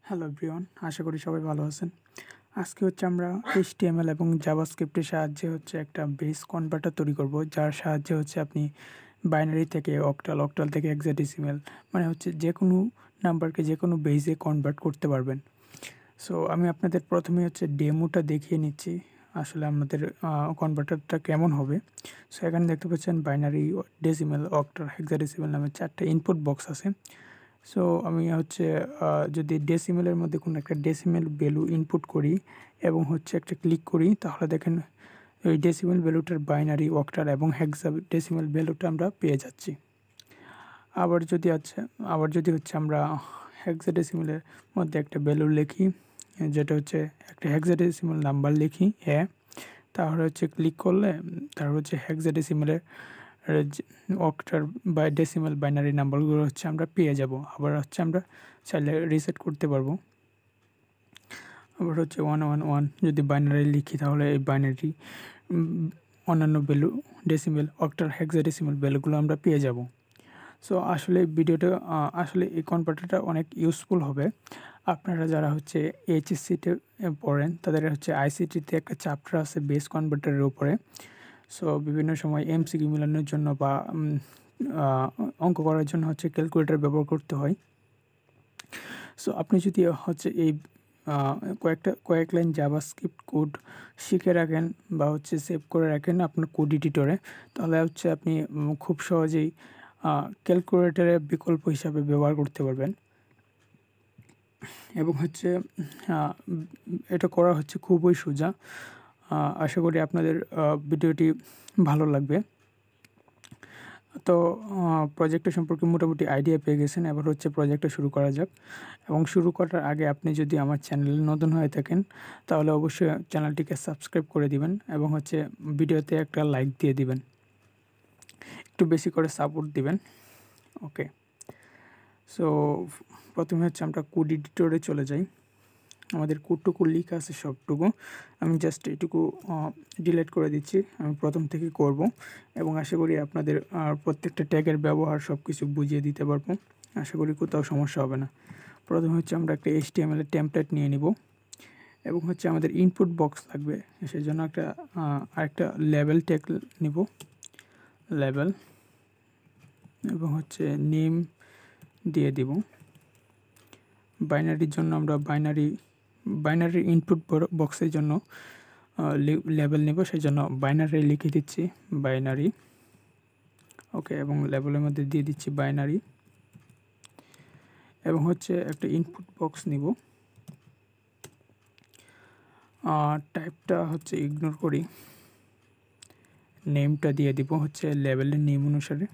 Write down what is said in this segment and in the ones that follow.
Hello everyone, আশা করি সবাই ভালো আছেন। আজকে আমরা HTML এবং জাভাস্ক্রিপ্টের সাহায্যে একটা বেস কনভার্টার তৈরি করব, যার সাহায্যে আপনি বাইনারি থেকে অক্টাল, অক্টাল থেকে হেক্সাডেসিমাল মানে যে কোনো নাম্বারকে যে কোনো বেসে কনভার্ট করতে পারবেন। সো আমি আপনাদের প্রথমে ডেমোটা দেখিয়ে নিচ্ছি আসলে আমাদের কনভার্টারটা কেমন হবে। সো এখানে দেখতে পাচ্ছেন বাইনারি, ডেসিমাল, অক্টাল, হেক্সাডেসিমাল নামে 4টা ইনপুট বক্স আছে। সো আমি যদি ডেসিমেলের মধ্যে কোনো একটা ডেসিমেল ভ্যালু ইনপুট করি এবং একটা ক্লিক করি, তাহলে দেখেন ওই ডেসিমেল ভ্যালুটার বাইনারি, অক্টাল এবং হেক্সাডেসিমাল ভ্যালুটা আমরা পেয়ে যাচ্ছি। আবার যদি আমরা হেক্সাডেসিমালের মধ্যে একটা ভ্যালু লিখি, যেটা একটা হেক্সাডেসিমাল নাম্বার লিখি, তাহলে ক্লিক করলে তারপর হেক্সাডেসিমালের অক্টাল বা ডেসিমাল বাইনারি নাম্বারগুলো আমরা পেয়ে যাব। আবার আমরা চাইলে রিসেট করতে পারবো। আবার 111 যদি বাইনারি লিখি, তাহলে এই বাইনারি অন্যান্য ভ্যালু ডেসিমাল, অক্টাল, হেক্সাডেসিমাল ভ্যালুগুলো আমরা পেয়ে যাব। সো আসলে এই কনভার্টারটা অনেক ইউজফুল হবে। আপনারা যারা এইচএসসিতে পড়েন, তাদের আইসিটিতে একটা চ্যাপ্টার আছে বেস কনভার্টারের উপরে। সো বিভিন্ন সময় এমসিকিউ মিলানোর জন্য বা অঙ্ক করার জন্য ক্যালকুলেটর ব্যবহার করতে হয়। সো আপনি যদি এই কয়েক লাইন জাভাস্ক্রিপ্ট কোড শিখে রাখেন বা সেভ করে রাখেন আপনার কোড এডিটরে, তাহলে আপনি খুব সহজেই ক্যালকুলেটরের বিকল্প হিসাবে ব্যবহার করতে পারবেন। এবং এটা করা খুবই সোজা। আশা করি আপনাদের ভিডিওটি ভালো লাগবে। তো প্রজেক্টটা সম্পর্কে মোটামুটি আইডিয়া পেয়ে গেছেন। এবার প্রজেক্টটা শুরু করা যাক। এবং শুরু করার আগে আপনি যদি আমার চ্যানেলে নতুন হয়ে থাকেন, তাহলে অবশ্যই চ্যানেলটিকে সাবস্ক্রাইব করে দিবেন এবং ভিডিওতে একটা লাইক দিয়ে দিবেন, একটু বেশি করে সাপোর্ট দিবেন। ওকে, সো প্রথমে আমরা কোড এডিটরে চলে যাই। আমাদের কোডটুকু লিখা আছে সবটুকু, আমি জাস্ট এটুকু ডিলিট করে দিচ্ছি। আমি প্রথম থেকে করব এবং আশা করি আপনাদের প্রত্যেকটা ট্যাগের ব্যবহার সব কিছু বুঝিয়ে দিতে পারবো। আশা করি কোথাও সমস্যা হবে না। প্রথমে আমরা একটা HTML এর টেমপ্লেট নিয়ে নিব এবং আমাদের ইনপুট বক্স লাগবে। সেই জন্য আরেকটা লেভেল ট্যাগ নিব, লেভেল, এবং নেম দিয়ে দিব। বাইনারির জন্য আমরা বাইনারি ইনপুট বক্সের জন্য লেভেল নেব, সেই জন্য বাইনারি লিখে দিচ্ছি, বাইনারি। ওকে, এবং লেভেলের মধ্যে দিয়ে দিচ্ছি বাইনারি। এবং একটা ইনপুট বক্স নিব, টাইপটা ইগনোর করি, নেমটা দিয়ে দিব লেভেলের নেম অনুসারে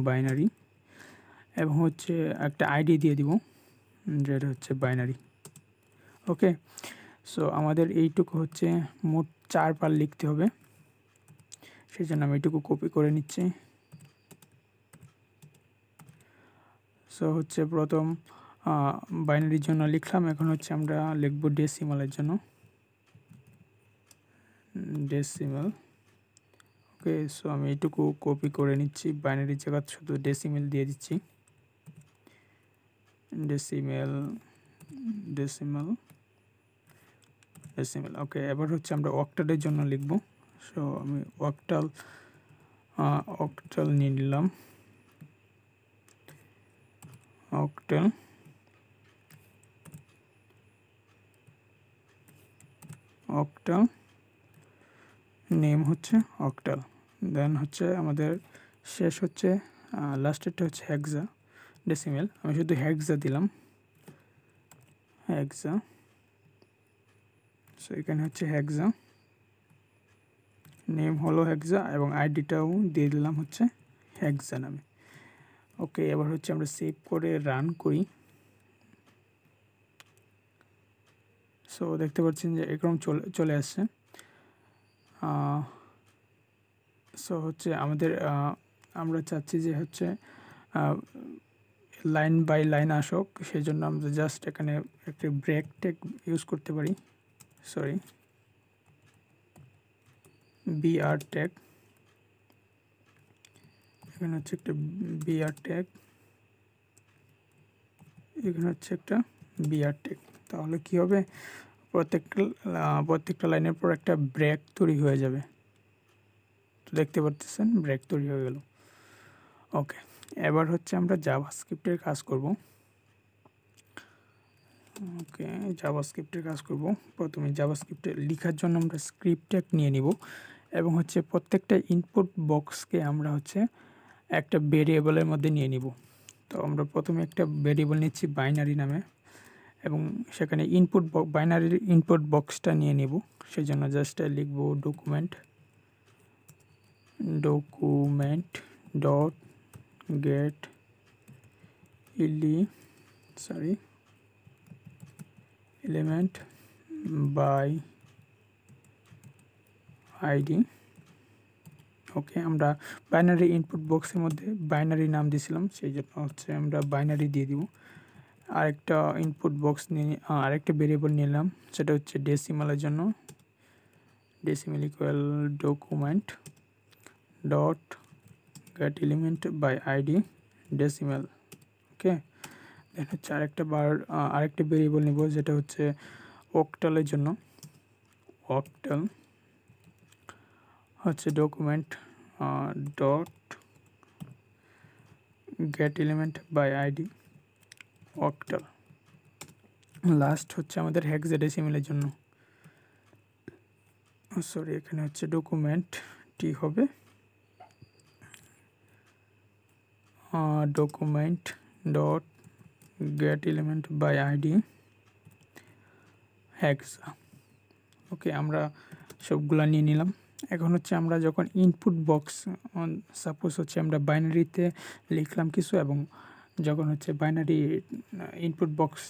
বাইনারি। এবং একটা আইডি দিয়ে দিব, যেটা বাইনারি। ওকে, সো আমাদের এইটুকু মোট 4 বার লিখতে হবে, সেই জন্য আমি এইটুকু কপি করে নিচ্ছি। সো প্রথম বাইনারির জন্য লিখলাম, এখন আমরা লিখব ডেসিমালের জন্য, ডেসিমাল। ওকে, সো আমি এইটুকু কপি করে নিচ্ছি, বাইনারির জায়গা শুধু ডেসিমাল দিয়ে দিচ্ছি, ডেসিমাল, ডেসিমাল, ডেসিমাল। ওকে, এবার আমরা অক্টালের জন্য লিখব। সো আমি অক্টাল নিয়ে নিলাম, অক্টাল, অক্টাল, নেম অক্টাল। দেন আমাদের শেষ লাস্টেরটা হেক্সা ডেসিমেল। আমি শুধু হেক্সা দিলাম, হেক্সা। সো এখানে হেক্সা, নেম হলো হেক্সা এবং আইডিটাও দিয়ে দিলাম হেক্সা নামে। ওকে, এবার আমরা সেভ করে রান করি। সো দেখতে পাচ্ছেন যে এরকম চলে আসছে। সো আমাদের আমরা চাচ্ছি যে লাইন বাই লাইন আসুক, সেই জন্য আমরা জাস্ট এখানে একটা ব্রেক ট্যাগ ইউজ করতে পারি, সরি, বিআর ট্যাগ। এখানে একটা বিআর ট্যাগ, এখানে একটা বিআর ট্যাগ। তাহলে কি হবে, প্রত্যেকটা লাইনের পর একটা ব্রেক তৈরি হয়ে যাবে। তো দেখতে পাচ্ছেন ব্রেক তৈরি হয়ে গেল। ওকে, এবার হচ্ছে আমরা জাভাস্ক্রিপ্টের কাজ করব। ওকে, জাভাস্ক্রিপ্টের কাজ করব। প্রথমে জাভাস্ক্রিপ্টে লেখার জন্য আমরা স্ক্রিপ্ট ট্যাগ নিয়ে নিব এবং হচ্ছে প্রত্যেকটা ইনপুট বক্সকে আমরা হচ্ছে একটা ভেরিয়েবলের মধ্যে নিয়ে নিব। তো আমরা প্রথমে একটা ভেরিয়েবল নিচ্ছি বাইনারি নামে এবং সেখানে বাইনারির ইনপুট বক্সটা নিয়ে নিব। সেই জন্য জাস্ট লিখব document dot get element by ID. Okay, আমরা বাইনারি ইনপুট বক্সের মধ্যে বাইনারি নাম দিয়েছিলাম, সেই জন্য হচ্ছে আমরা বাইনারি দিয়ে দিব। আরেকটা ইনপুট বক্স নিয়ে আরেকটা ভেরিয়েবল নিলাম, সেটা হচ্ছে ডেসিমালের জন্য, decimal equal document dot get element by ID decimal. Okay, then হচ্ছে আরেকটা ভেরিয়েবল নিব যেটা হচ্ছে octal-এর জন্য, octal হচ্ছে document dot get element by ID octal। Last হচ্ছে আমাদের হেক্সাডেসিমালের জন্য, সরি এখানে হচ্ছে ডকুমেন্ট টি হবে document dot get element by ID hexa. Okay, আমরা সবগুলা নিয়ে নিলাম। এখন হচ্ছে আমরা যখন ইনপুট বক্স, সাপোজ হচ্ছে আমরা বাইনারিতে লিখলাম কিছু এবং যখন হচ্ছে বাইনারি ইনপুট বক্স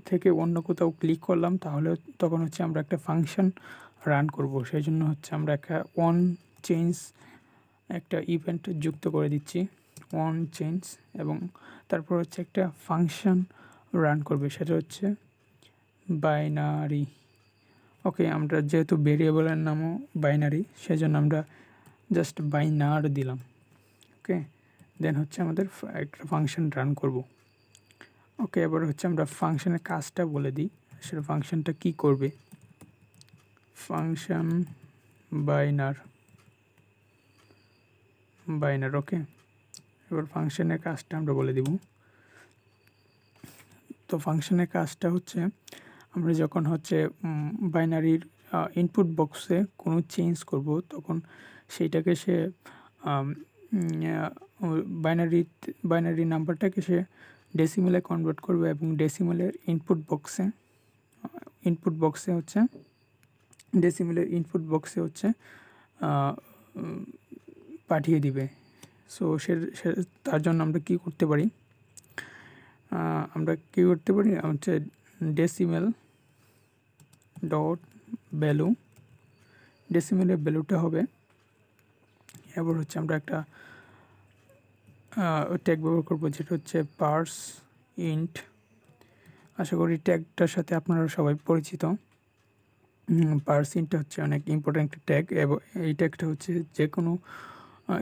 থেকে অন্য কোথাও ক্লিক করলাম, তাহলে তখন হচ্ছে আমরা একটা ফাংশন রান করব। সেই জন্য হচ্ছে আমরা একটা অন চেঞ্জ একটা ইভেন্ট যুক্ত করে দিচ্ছি, অন চেঞ্জ, এবং তারপর হচ্ছে একটা ফাংশন রান করবে, সেটা হচ্ছে বাইনারি। ওকে, আমরা যেহেতু ভেরিয়েবলের নামও বাইনারি, সেজন্য আমরা জাস্ট বাইনার দিলাম। ওকে, দেন হচ্ছে আমাদের একটা ফাংশন রান করব। ওকে, এবার হচ্ছে আমরা ফাংশনের কাজটা বলে দিই, সেটা ফাংশনটা কি করবে। ফাংশন বাইনার। ওকে, এবার ফাংশনের কাজটা আমরা বলে দিব। তো ফাংশনের কাজটা হচ্ছে আমরা যখন হচ্ছে বাইনারির ইনপুট বক্সে কোনো চেঞ্জ করব, তখন সেইটাকে সে বাইনারি নাম্বারটাকে সে ডেসিমেলে কনভার্ট করবে এবং ডেসিমেলের ইনপুট বক্সে হচ্ছে পাঠিয়ে দিবে। সো তার জন্য আমরা কি করতে পারি, হচ্ছে ডেসিমেল ডট ভ্যালু, ডেসিমেলের ভ্যালুটা হবে। এবার হচ্ছে আমরা একটা ট্যাগ ব্যবহার করবো যেটা হচ্ছে parseInt। আশা করি ট্যাগটার সাথে আপনারা সবাই পরিচিত। parseInt হচ্ছে অনেক ইম্পর্ট্যান্ট একটা ট্যাগ এবং এই ট্যাগটা হচ্ছে যে কোনো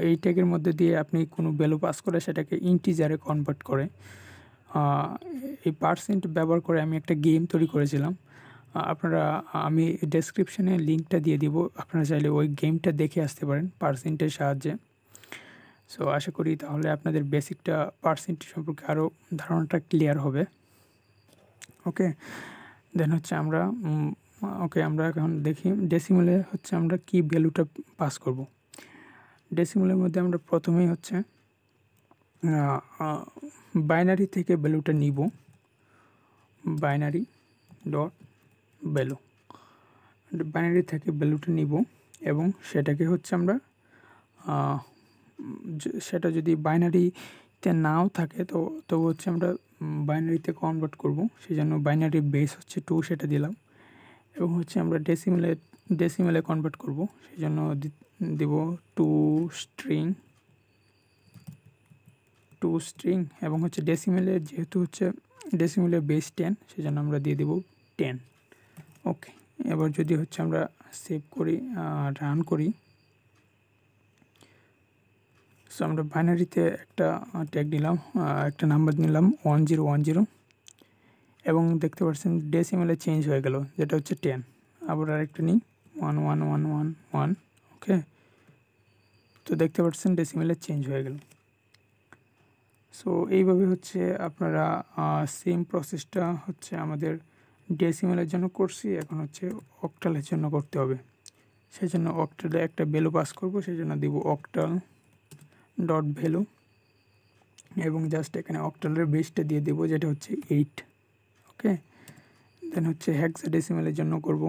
এই ট্যাগের মধ্যে দিয়ে আপনি কোনো ভ্যালু পাস করে সেটাকে ইন্টিজারে কনভার্ট করে। এই parseInt ব্যবহার করে আমি একটা গেম তৈরি করেছিলাম। আমি ডেসক্রিপশনে লিঙ্কটা দিয়ে দিব, আপনারা চাইলে ওই গেমটা দেখে আসতে পারেন parseInt-এর সাহায্যে। সো আশা করি তাহলে আপনাদের বেসিকটা parseInt সম্পর্কে আরও ধারণাটা ক্লিয়ার হবে। ওকে, দেন হচ্ছে আমরা এখন দেখি ডেসিমেলে হচ্ছে আমরা কি ভ্যালুটা পাস করব। ডেসিমেলের মধ্যে আমরা প্রথমেই হচ্ছে বাইনারি থেকে ভ্যালুটা নিব, বাইনারি ডট ভ্যালু, বাইনারি থেকে ভ্যালুটা নিব এবং সেটাকে হচ্ছে আমরা সেটা যদি বাইনারিতে নাও থাকে তো হচ্ছে আমরা বাইনারিতে কনভার্ট করব। সেই জন্য বাইনারি বেস হচ্ছে 2 সেটা দিলাম এবং হচ্ছে আমরা ডেসিমেলে কনভার্ট করব, সেই জন্য দেব টু স্ট্রিং এবং হচ্ছে ডেসিমেলের যেহেতু হচ্ছে ডেসিমেলের বেস 10, সেই জন্য আমরা দিয়ে দেব 10। ওকে, এবার যদি হচ্ছে আমরা সেভ করি, রান করি, সো আমরা বাইনারিতে একটা ট্যাগ নিলাম, একটা নাম্বার নিলাম 1010 এবং দেখতে পাচ্ছেন ডেসিমেলে চেঞ্জ হয়ে গেল, যেটা হচ্ছে 10। আবার আরেকটা নিই 11111, ওকে। তো দেখতে পাচ্ছেন ডেসিমেলে চেঞ্জ হয়ে গেল। সো এইভাবে হচ্ছে আপনারা সেম প্রসেসটা হচ্ছে আমাদের ডেসিমেলের জন্য করছি, এখন হচ্ছে অক্টালের জন্য করতে হবে। সেই জন্য অক্টালে একটা ভ্যালু পাস করব, সেই জন্য দিব অক্টাল ডট ভ্যালু, এবং জাস্ট এখানে অক্টালের বেসটা দিয়ে দেবো, যেটা হচ্ছে 8, ওকে। দেন হচ্ছে হেক্সাডেসিমেলের জন্য করব,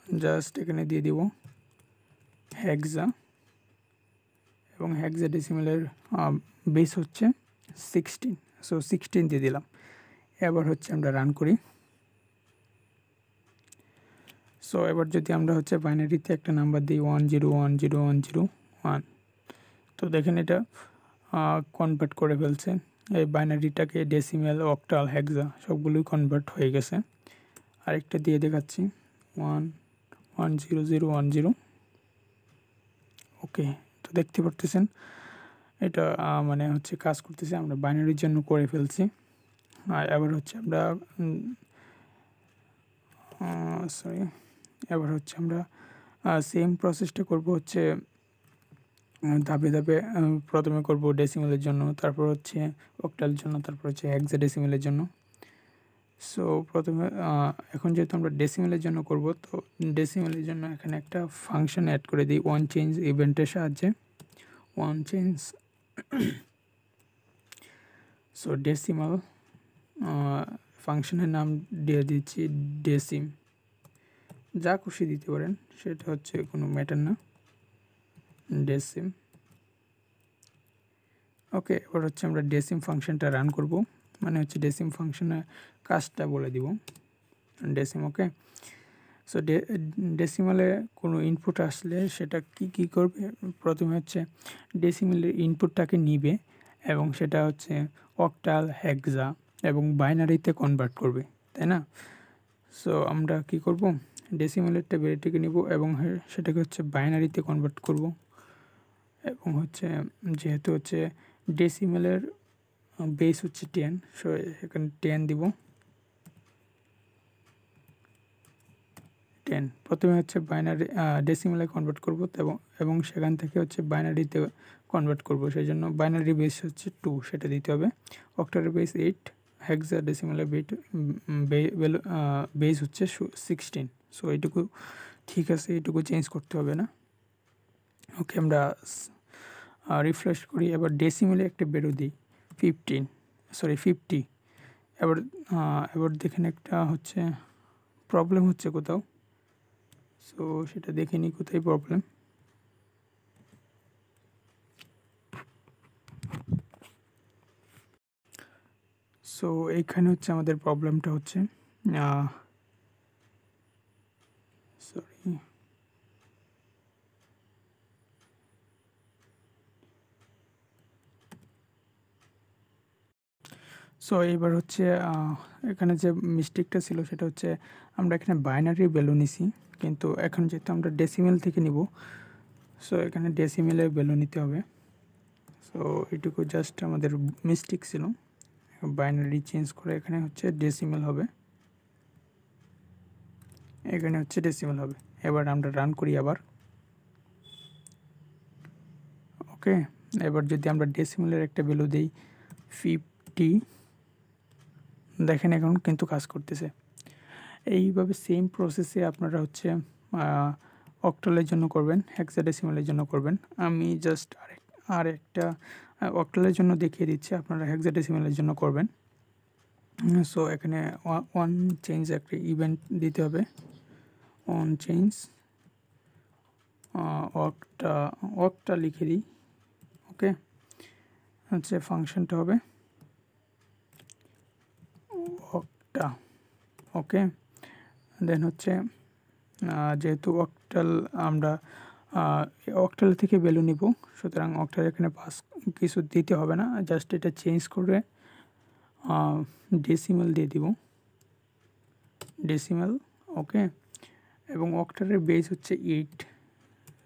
জাস্ট এখানে দিয়ে দিব হেক্সা, এবং হেক্সাডেসিমেলের বেস হচ্ছে 16, সো 16 দিয়ে দিলাম। এবার হচ্ছে আমরা রান করি। সো এবার যদি আমরা হচ্ছে বাইনারিতে একটা নাম্বার দিই 10101001, তো দেখেন এটা কনভার্ট করে ফেলছে। এই বাইনারিটাকে ডেসিমেল, অক্টাল, হেক্সা সবগুলোই কনভার্ট হয়ে গেছে। আরেকটা দিয়ে দেখাচ্ছি 110010, ওকে। তো দেখতে পারতেছেন এটা মানে হচ্ছে কাজ করতেছে, আমরা বাইনারির জন্য করে ফেলছি। আর এবার হচ্ছে আমরা এবার হচ্ছে আমরা সেম প্রসেসটা করব হচ্ছে ধাপে ধাপে। প্রথমে করব ডেসিমেলের জন্য, তারপর হচ্ছে অক্টালের জন্য, তারপর হচ্ছে হেক্সাডেসিমেলের জন্য। সো প্রথমে এখন যেহেতু আমরা ডেসিমেলের জন্য করব, তো ডেসিমেলের জন্য এখানে একটা ফাংশন অ্যাড করে দিই ওয়ান চেঞ্জ ইভেন্টের সাহায্যে। ওয়ান চেঞ্জ, সো ডেসিমাল ফাংশনের নাম দিয়ে দিচ্ছি ডেসিম, যা খুশি দিতে পারেন, সেটা হচ্ছে কোনো ম্যাটার না, ডেসিম, ওকে। এবার হচ্ছে আমরা ডেসিম ফাংশনটা রান করব, মানে হচ্ছে ডেসিম ফাংশনের কাজটা বলে দিব ডেসিম, ওকে। সো ডেসিমালে কোনো ইনপুট আসলে সেটা কি করবে, প্রথমে হচ্ছে ডেসিমালের ইনপুটটাকে নিবে এবং সেটা হচ্ছে অক্টাল, হেক্সা এবং বাইনারিতে কনভার্ট করবে, তাই না? সো আমরা কি করব, ডেসিমালের টেবিলটিকে নিব এবং সেটাকে হচ্ছে বাইনারিতে কনভার্ট করব। এবং হচ্ছে যেহেতু হচ্ছে ডেসিমালের বেস হচ্ছে 10, সো এখানে 10 দিব। 10 প্রথমে হচ্ছে বাইনারি ডেসিমালে কনভার্ট করব, এবং সেখান থেকে হচ্ছে বাইনারিতে কনভার্ট করব, সেই জন্য বাইনারি বেস হচ্ছে 2, সেটা দিতে হবে। অক্টালের বেস 8, হেক্সাডেসিমালের বেস হচ্ছে 16, সো এইটুকু ঠিক আছে, এইটুকু চেঞ্জ করতে হবে না, ওকে। আমরা রিফ্রেশ করি, এবার ডেসিমেলে একটা বেরো দিই 50। এবার দেখেন একটা হচ্ছে প্রবলেম হচ্ছে কোথাও, সো সেটা দেখে নিই কোথায় প্রবলেম। সো এইখানে হচ্ছে আমাদের প্রবলেমটা হচ্ছে, সরি, সো এবার হচ্ছে এখানে যে মিস্টেকটা ছিল সেটা হচ্ছে আমরা এখানে বাইনারি ভ্যালু নিছি, কিন্তু এখন যেহেতু আমরা ডেসিমেল থেকে নিব, সো এখানে ডেসিমেলের ভ্যালু নিতে হবে। সো এটুকু জাস্ট আমাদের মিস্টেক ছিল, বাইনারি চেঞ্জ করে এখানে হচ্ছে ডেসিমেল হবে, এখানে হচ্ছে ডেসিমেল হবে। এবার আমরা রান করি আবার, ওকে। এবার যদি আমরা ডেসিমেলের একটা ভ্যালু দিই 50, দেখেন এখন কিন্তু কাজ করতেছে। এইভাবে সেম প্রসেসে আপনারা হচ্ছে অক্টালের জন্য করবেন, হেক্সাডেসিমালের জন্য করবেন। আমি জাস্ট আরেকটা অক্টালের জন্য দেখিয়ে দিচ্ছি, আপনারা হেক্সাডেসিমালের জন্য করবেন। সো এখানে ওয়ান চেঞ্জ একটা ইভেন্ট দিতে হবে, ওয়ান চেঞ্জ অক্টা লিখে দিই, ওকে। হচ্ছে ফাংশনটা হবে অক্টা, ওকে। দেন হচ্ছে যেহেতু অক্টাল আমরা অক্টাল থেকে ভ্যালু নিব, সুতরাং অক্টাল এখানে পাস কিছু দিতে হবে না, জাস্ট এটা চেঞ্জ করে ডেসিমাল দিয়ে দিব, ডেসিমাল, ওকে। এবং অক্টালের বেস হচ্ছে 8,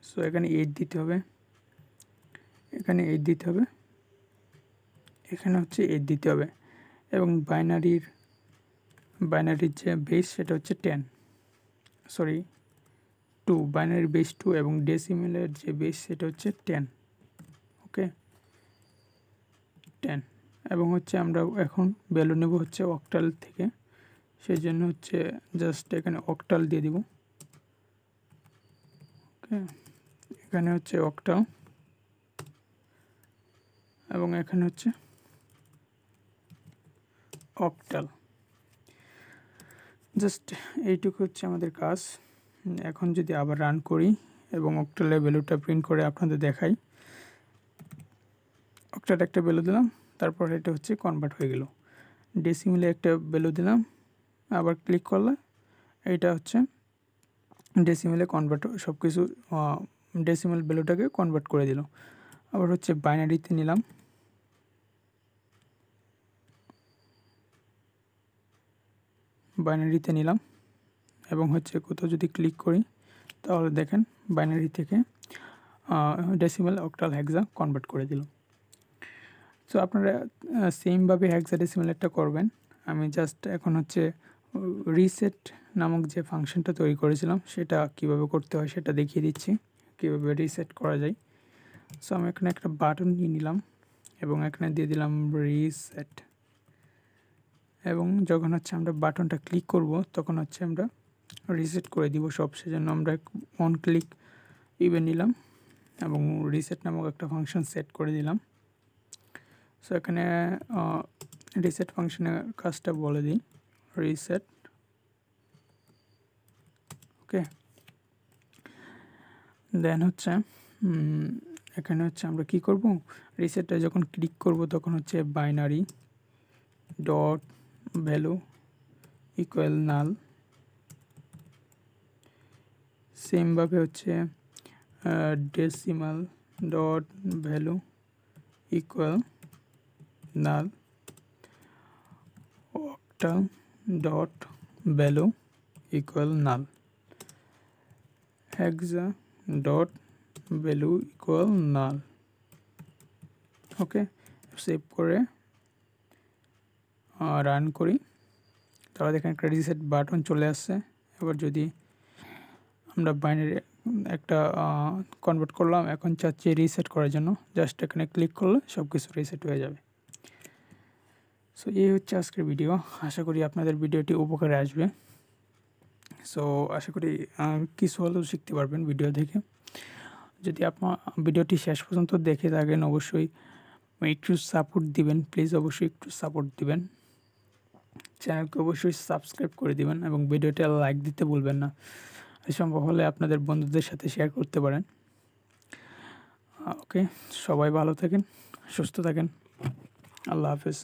সো এখানে 8 দিতে হবে, এখানে 8 দিতে হবে, এখানে হচ্ছে 8 দিতে হবে। এবং বাইনারির বাইনারির যে বেস সেটা হচ্ছে 10, সরি 2, বাইনারি বেস 2 এবং ডেসিমেলের যে বেস সেটা হচ্ছে 10। ওকে, 10। এবং হচ্ছে আমরা এখন ভ্যালু নেব হচ্ছে অক্টাল থেকে, সেই জন্য হচ্ছে জাস্ট এখানে অক্টাল দিয়ে দিব। ওকে, এখানে হচ্ছে অক্টাল এবং এখানে হচ্ছে অক্টাল। জাস্ট এইটুকু হচ্ছে আমাদের কাজ। এখন যদি আবার রান করি এবং অক্টালের ভ্যালুটা প্রিন্ট করে আপনাদের দেখাই, অক্টাল একটা ভ্যালু দিলাম, তারপর এটা হচ্ছে কনভার্ট হয়ে গেল। ডেসিমেলে একটা ভ্যালু দিলাম, আবার ক্লিক করলে এইটা হচ্ছে ডেসিমেলে কনভার্ট, সব কিছু ডেসিমেল ভ্যালুটাকে কনভার্ট করে দিল। আবার হচ্ছে বাইনারিতে নিলাম, এবং হচ্ছে কোথাও যদি ক্লিক করি তাহলে দেখেন বাইনারি থেকে ডেসিমেল, অক্টাল, হেক্সা কনভার্ট করে দিল। সো আপনারা সেমভাবে হেক্সাডেসিমেলেরটা করবেন। আমি জাস্ট এখন হচ্ছে রিসেট নামক যে ফাংশনটা তৈরি করেছিলাম সেটা কিভাবে করতে হয় সেটা দেখিয়ে দিচ্ছি, কিভাবে রিসেট করা যায়। সো আমি এখানে একটা বাটন নিয়ে নিলাম এবং এখানে দিয়ে দিলাম রিসেট, এবং যখন হচ্ছে আমরা বাটনটা ক্লিক করব তখন হচ্ছে আমরা রিসেট করে দিব সব। সেজন্য আমরা অন ক্লিক ইভেন্ট নিলাম এবং রিসেট নামক একটা ফাংশন সেট করে দিলাম। সো এখানে রিসেট ফাংশনের কাজটা বলে দিই, রিসেট। ওকে, দেন হচ্ছে এখানে হচ্ছে আমরা কি করব, রিসেটটা যখন ক্লিক করব তখন হচ্ছে বাইনারি ডট ভ্যালু ইকুয়াল নাল, সেমভাবে হচ্ছে ডেসিমাল ডট ভ্যালু ইকুয়াল নাল, অক্টাল ডট ভ্যালু ইকুয়াল নাল, হেক্সা ডট ভ্যালু ইকুয়াল নাল। ওকে, সেভ করে রান করি, তাহলে দেখেন একটা রিসেট বাটন চলে আসছে। এবার যদি আমরা বাইনারি একটা কনভার্ট করলাম, এখন চাচ্ছি রিসেট করার জন্য, জাস্ট এখানে ক্লিক করলে সব কিছু রিসেট হয়ে যাবে। সো এই হচ্ছে আজকের ভিডিও, আশা করি আপনাদের ভিডিওটি উপকারে আসবে। সো আশা করি কিছু হলেও শিখতে পারবেন ভিডিও দেখে। যদি আপনার ভিডিওটি শেষ পর্যন্ত দেখে থাকেন অবশ্যই একটু সাপোর্ট দিবেন, প্লিজ অবশ্যই একটু সাপোর্ট দিবেন, চ্যানেলকে অবশ্যই সাবস্ক্রাইব করে দিবেন এবং ভিডিওটা লাইক দিতে ভুলবেন না। সম্ভব হলে আপনাদের বন্ধুদের সাথে শেয়ার করতে পারেন। ওকে, সবাই ভালো থাকেন, সুস্থ থাকেন, আল্লাহ হাফেজ।